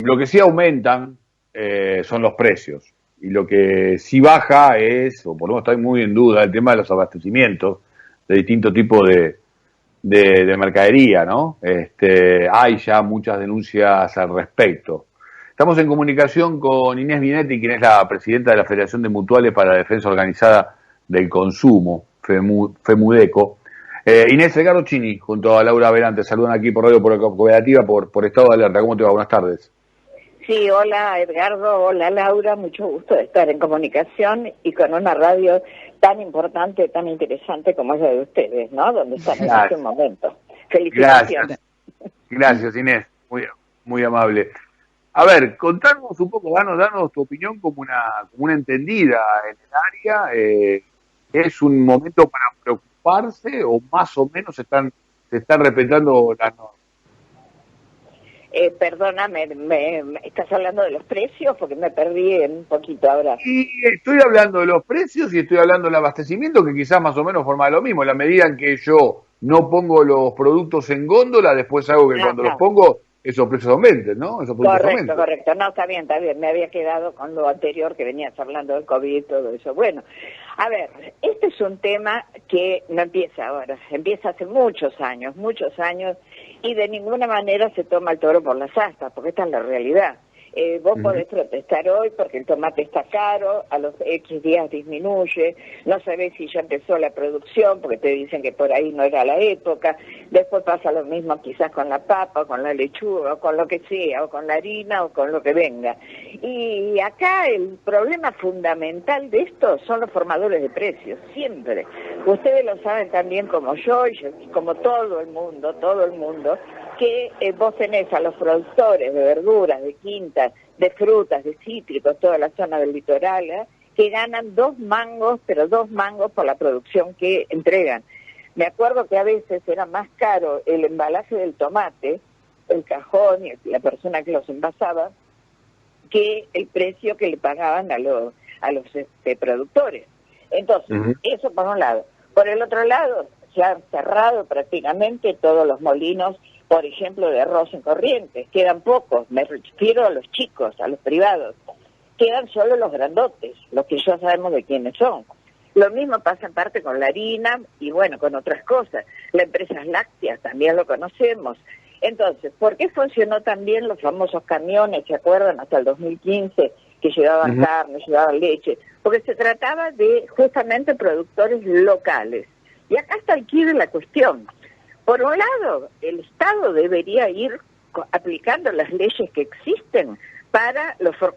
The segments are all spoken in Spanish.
Lo que sí aumentan son los precios. Y lo que sí baja es, o por lo menos está muy en duda, el tema de los abastecimientos de distintos tipos de mercadería, ¿no? Hay ya muchas denuncias al respecto. Estamos en comunicación con Inés Binetti, quien es la presidenta de la Federación de Mutuales para la Defensa Organizada del Consumo, FEMUDECO. Inés, Edgardo Chini, junto a Laura Verante, saludan aquí por Radio Cooperativa por Estado de Alerta. ¿Cómo te va? Buenas tardes. Sí, hola Edgardo, hola Laura, mucho gusto de estar en comunicación y con una radio tan importante, tan interesante como es la de ustedes, ¿no? Donde están en este momento. Felicitaciones. Gracias Inés, muy amable. A ver, contanos un poco, danos tu opinión como una entendida en el área. ¿Es un momento para preocuparse o más o menos se están respetando las normas? Perdóname, ¿me estás hablando de los precios? Porque me perdí un poquito ahora. Y estoy hablando de los precios y estoy hablando del abastecimiento, que quizás más o menos forma lo mismo. En la medida en que yo no pongo los productos en góndola, después hago que cuando los pongo, esos precios aumenten, ¿no? Esos Correcto. No, está bien. Me había quedado con lo anterior que venías hablando del COVID y todo eso. Bueno, a ver, este es un tema que no empieza ahora, empieza hace muchos años, y de ninguna manera se toma el toro por las astas, porque esta es la realidad. Vos podés protestar hoy porque el tomate está caro, a los X días disminuye, no sabés si ya empezó la producción porque te dicen que por ahí no era la época, después pasa lo mismo quizás con la papa, o con la lechuga, o con lo que sea, o con la harina, o con lo que venga. Y acá el problema fundamental de esto son los formadores de precios, siempre. Ustedes lo saben también como yo y como todo el mundo, que vos tenés a los productores de verduras, de quintas, de frutas, de cítricos, toda la zona del litoral, que ganan 2 mangos, pero 2 mangos por la producción que entregan. Me acuerdo que a veces era más caro el embalaje del tomate, el cajón y la persona que los envasaba, que el precio que le pagaban a los productores. Entonces, eso por un lado. Por el otro lado, se han cerrado prácticamente todos los molinos, por ejemplo, de arroz en Corrientes. Quedan pocos, me refiero a los chicos, a los privados. Quedan solo los grandotes, los que ya sabemos de quiénes son. Lo mismo pasa en parte con la harina y, bueno, con otras cosas. Las empresas lácteas también lo conocemos. Entonces, ¿por qué funcionó también los famosos camiones, se acuerdan, hasta el 2015, que llevaban carne, llevaban leche? Porque se trataba de justamente productores locales. Y acá está el quid de la cuestión. Por un lado, el Estado debería ir aplicando las leyes que existen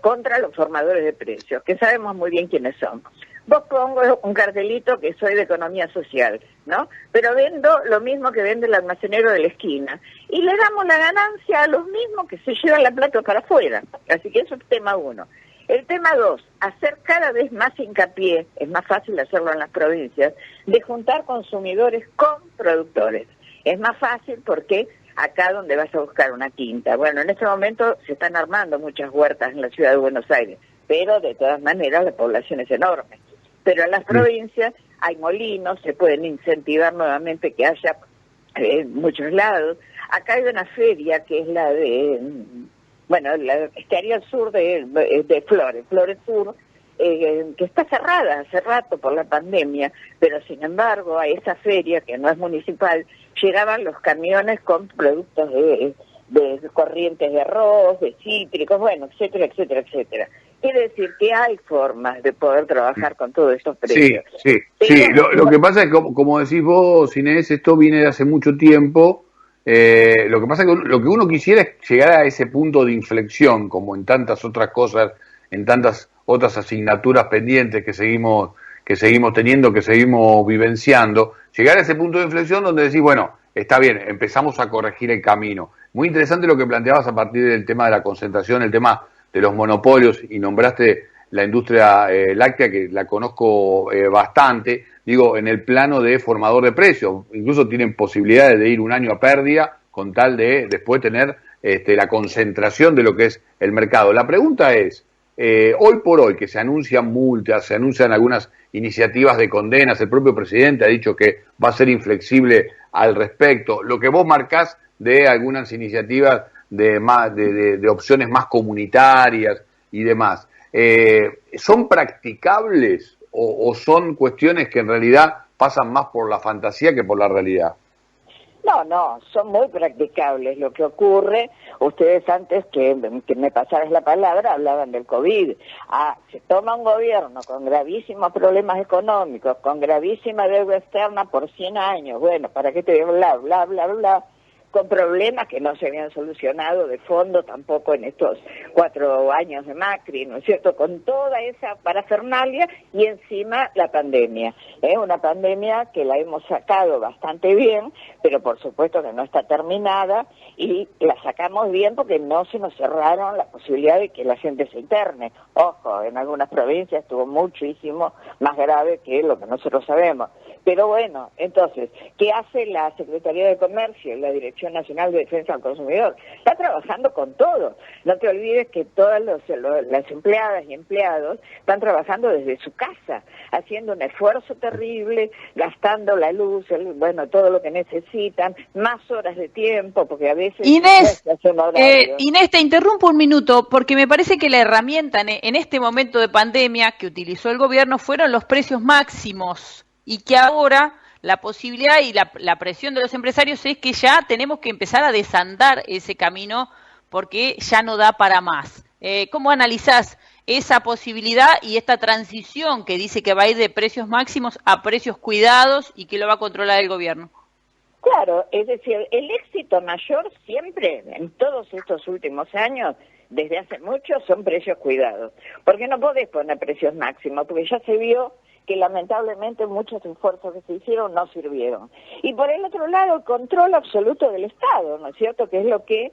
contra los formadores de precios, que sabemos muy bien quiénes son. Vos pongo un cartelito que soy de economía social, ¿no? Pero vendo lo mismo que vende el almacenero de la esquina. Y le damos la ganancia a los mismos que se llevan la plata para afuera. Así que eso es tema 1. El tema 2, hacer cada vez más hincapié, es más fácil hacerlo en las provincias, de juntar consumidores con productores. Es más fácil porque acá donde vas a buscar una quinta. Bueno, en este momento se están armando muchas huertas en la ciudad de Buenos Aires, pero de todas maneras la población es enorme. Pero en las provincias hay molinos, se pueden incentivar nuevamente que haya en muchos lados. Acá hay una feria que es la de, estaría al sur de Flores Sur, que está cerrada hace rato por la pandemia, pero sin embargo a esa feria, que no es municipal, llegaban los camiones con productos de corrientes de arroz, de cítricos, bueno, etcétera. Quiere decir que hay formas de poder trabajar con todos estos precios. Sí. Lo que pasa es que, como decís vos, Inés, esto viene de hace mucho tiempo. Lo que pasa es que lo que uno quisiera es llegar a ese punto de inflexión, como en tantas otras cosas, en tantas otras asignaturas pendientes que seguimos teniendo, que seguimos vivenciando, llegar a ese punto de inflexión donde decís, bueno, está bien, empezamos a corregir el camino. Muy interesante lo que planteabas a partir del tema de la concentración, el tema de los monopolios, y nombraste la industria láctea, que la conozco bastante, digo, en el plano de formador de precios. Incluso tienen posibilidades de ir un año a pérdida con tal de después tener la concentración de lo que es el mercado. La pregunta es, hoy por hoy, que se anuncian multas, se anuncian algunas iniciativas de condenas, el propio presidente ha dicho que va a ser inflexible al respecto, lo que vos marcás de algunas iniciativas de opciones más comunitarias y demás. ¿Son practicables o son cuestiones que en realidad pasan más por la fantasía que por la realidad? No, son muy practicables. Lo que ocurre, ustedes antes que me pasaras la palabra hablaban del COVID. Se toma un gobierno con gravísimos problemas económicos, con gravísima deuda externa por 100 años. Bueno, ¿para qué te digo bla, bla, bla, bla? Con problemas que no se habían solucionado de fondo tampoco en estos 4 años de Macri, ¿no es cierto? Con toda esa parafernalia y encima la pandemia. Una pandemia que la hemos sacado bastante bien, pero por supuesto que no está terminada y la sacamos bien porque no se nos cerraron la posibilidad de que la gente se interne. Ojo, en algunas provincias estuvo muchísimo más grave que lo que nosotros sabemos. Pero bueno, entonces, ¿qué hace la Secretaría de Comercio y la Dirección Nacional de Defensa del Consumidor? Está trabajando con todo. No te olvides que todas las empleadas y empleados están trabajando desde su casa, haciendo un esfuerzo terrible, gastando la luz, todo lo que necesitan, más horas de tiempo, porque a veces... Inés, Inés, te interrumpo un minuto, porque me parece que la herramienta en este momento de pandemia que utilizó el gobierno fueron los precios máximos. Y que ahora la posibilidad y la presión de los empresarios es que ya tenemos que empezar a desandar ese camino porque ya no da para más. ¿Cómo analizás esa posibilidad y esta transición que dice que va a ir de precios máximos a precios cuidados y que lo va a controlar el gobierno? Claro, es decir, el éxito mayor siempre, en todos estos últimos años, desde hace mucho, son precios cuidados. Porque no podés poner precios máximos, porque ya se vio que lamentablemente muchos esfuerzos que se hicieron no sirvieron. Y por el otro lado, el control absoluto del Estado, ¿no es cierto? Que es lo que,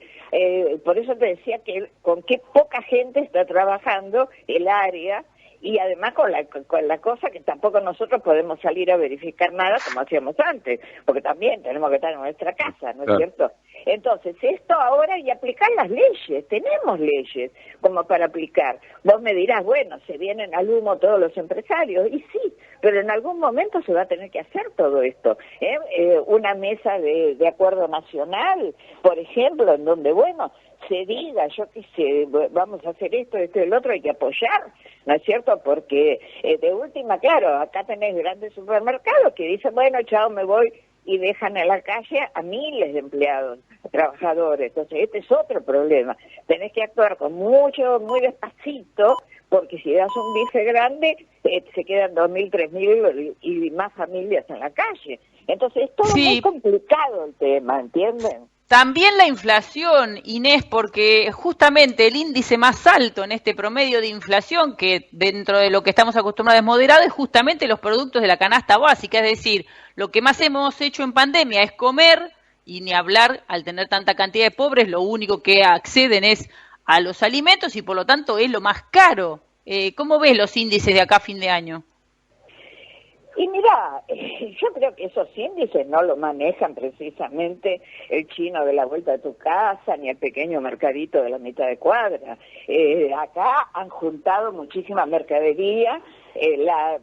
por eso te decía que con qué poca gente está trabajando el área, y además con la cosa que tampoco nosotros podemos salir a verificar nada como hacíamos antes, porque también tenemos que estar en nuestra casa, ¿no es cierto? Entonces, esto ahora y aplicar las leyes, tenemos leyes como para aplicar. Vos me dirás, bueno, se vienen al humo todos los empresarios, y sí, pero en algún momento se va a tener que hacer todo esto. Una mesa de acuerdo nacional, por ejemplo, en donde, bueno, se diga, yo qué sé, vamos a hacer esto, esto y el otro, hay que apoyar, ¿no es cierto? Porque de última, claro, acá tenés grandes supermercados que dicen, bueno, chao, me voy, y dejan en la calle a miles de empleados, trabajadores. Entonces, este es otro problema. Tenés que actuar con muy despacito, porque si das un bife grande, se quedan 2.000, 3.000 y más familias en la calle. Entonces, es todo muy complicado el tema, ¿entienden? También la inflación, Inés, porque justamente el índice más alto en este promedio de inflación, que dentro de lo que estamos acostumbrados es moderado, es justamente los productos de la canasta básica, es decir, lo que más hemos hecho en pandemia es comer, y ni hablar, al tener tanta cantidad de pobres, lo único que acceden es a los alimentos y por lo tanto es lo más caro. ¿Cómo ves los índices de acá a fin de año? Y mira, yo creo que esos índices no lo manejan precisamente el chino de la vuelta de tu casa, ni el pequeño mercadito de la mitad de cuadra. Acá han juntado muchísima mercadería,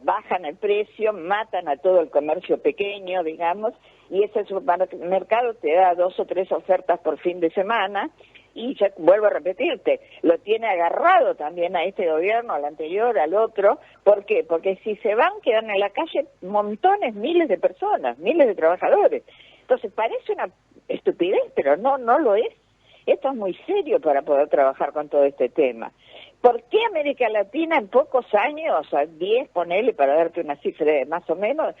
bajan el precio, matan a todo el comercio pequeño, digamos, y ese supermercado te da 2 o 3 ofertas por fin de semana. Y ya vuelvo a repetirte, lo tiene agarrado también a este gobierno, al anterior, al otro. ¿Por qué? Porque si se van, quedan en la calle montones, miles de personas, miles de trabajadores. Entonces parece una estupidez, pero no lo es. Esto es muy serio para poder trabajar con todo este tema. ¿Por qué América Latina en pocos años, 10, ponele para darte una cifra más o menos,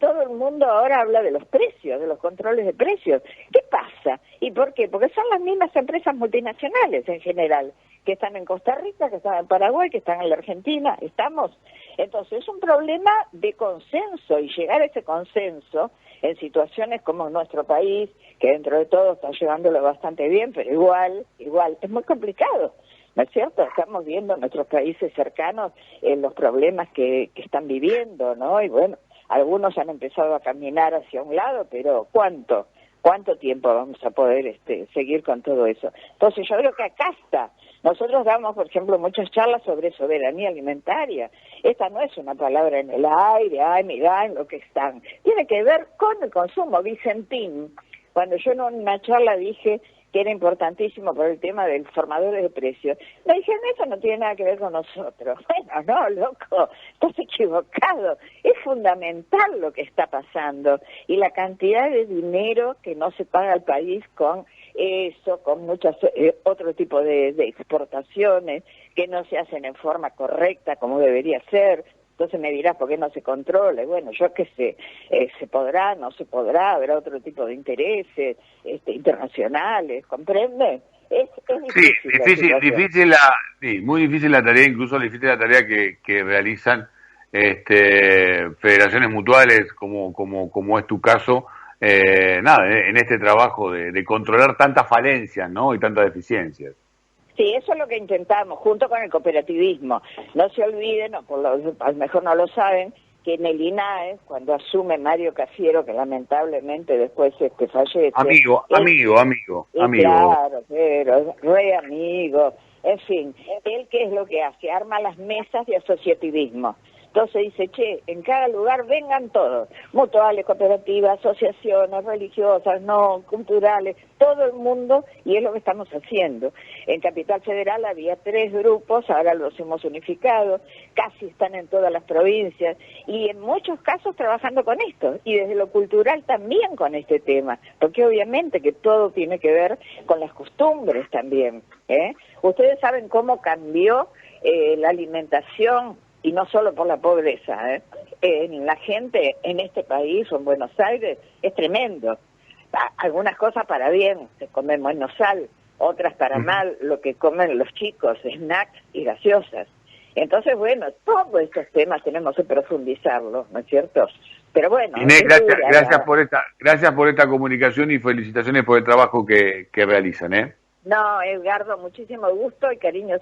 todo el mundo ahora habla de los precios, de los controles de precios? ¿Qué pasa? ¿Y por qué? Porque son las mismas empresas multinacionales en general, que están en Costa Rica, que están en Paraguay, que están en la Argentina, estamos. Entonces es un problema de consenso, y llegar a ese consenso en situaciones como nuestro país, que dentro de todo está llevándolo bastante bien, pero igual, es muy complicado. ¿No es cierto? Estamos viendo en nuestros países cercanos los problemas que están viviendo, ¿no? Y bueno, algunos han empezado a caminar hacia un lado, pero ¿cuánto tiempo vamos a poder seguir con todo eso? Entonces yo creo que acá está. Nosotros damos, por ejemplo, muchas charlas sobre soberanía alimentaria. Esta no es una palabra en el aire, mirá en lo que están. Tiene que ver con el consumo. Vicentín, cuando yo en una charla dije que era importantísimo por el tema del formadores de precios. Me dijeron, eso no tiene nada que ver con nosotros. Bueno, no, loco, estás equivocado. Es fundamental lo que está pasando. Y la cantidad de dinero que no se paga al país con eso, con muchos otro tipo de exportaciones que no se hacen en forma correcta como debería ser. Entonces me dirás, ¿por qué no se controla? Bueno, yo qué sé, se podrá, no se podrá, habrá otro tipo de intereses internacionales, ¿comprende? Es difícil, muy difícil la tarea, incluso difícil la tarea que realizan federaciones mutuales, como es tu caso, en este trabajo de controlar tantas falencias, ¿no? Y tantas deficiencias. Sí, eso es lo que intentamos, junto con el cooperativismo. No se olviden, a lo mejor no lo saben, que en el INAE, cuando asume Mario Cafiero, que lamentablemente después fallece... Amigo. Claro, pero re amigo. En fin, él ¿qué es lo que hace? Arma las mesas de asociativismo. Entonces dice, che, en cada lugar vengan todos, mutuales, cooperativas, asociaciones religiosas, no, culturales, todo el mundo, y es lo que estamos haciendo. En Capital Federal había 3 grupos, ahora los hemos unificado, casi están en todas las provincias, y en muchos casos trabajando con esto, y desde lo cultural también con este tema, porque obviamente que todo tiene que ver con las costumbres también, ¿eh? Ustedes saben cómo cambió la alimentación, y no solo por la pobreza, la gente en este país o en Buenos Aires es tremendo. Algunas cosas para bien, se come menos sal, otras para mal, lo que comen los chicos, snacks y gaseosas. Entonces, bueno, todos estos temas tenemos que profundizarlos, ¿no es cierto? Pero bueno... Inés, gracias por esta comunicación y felicitaciones por el trabajo que realizan, ¿eh? No, Edgardo, muchísimo gusto y cariño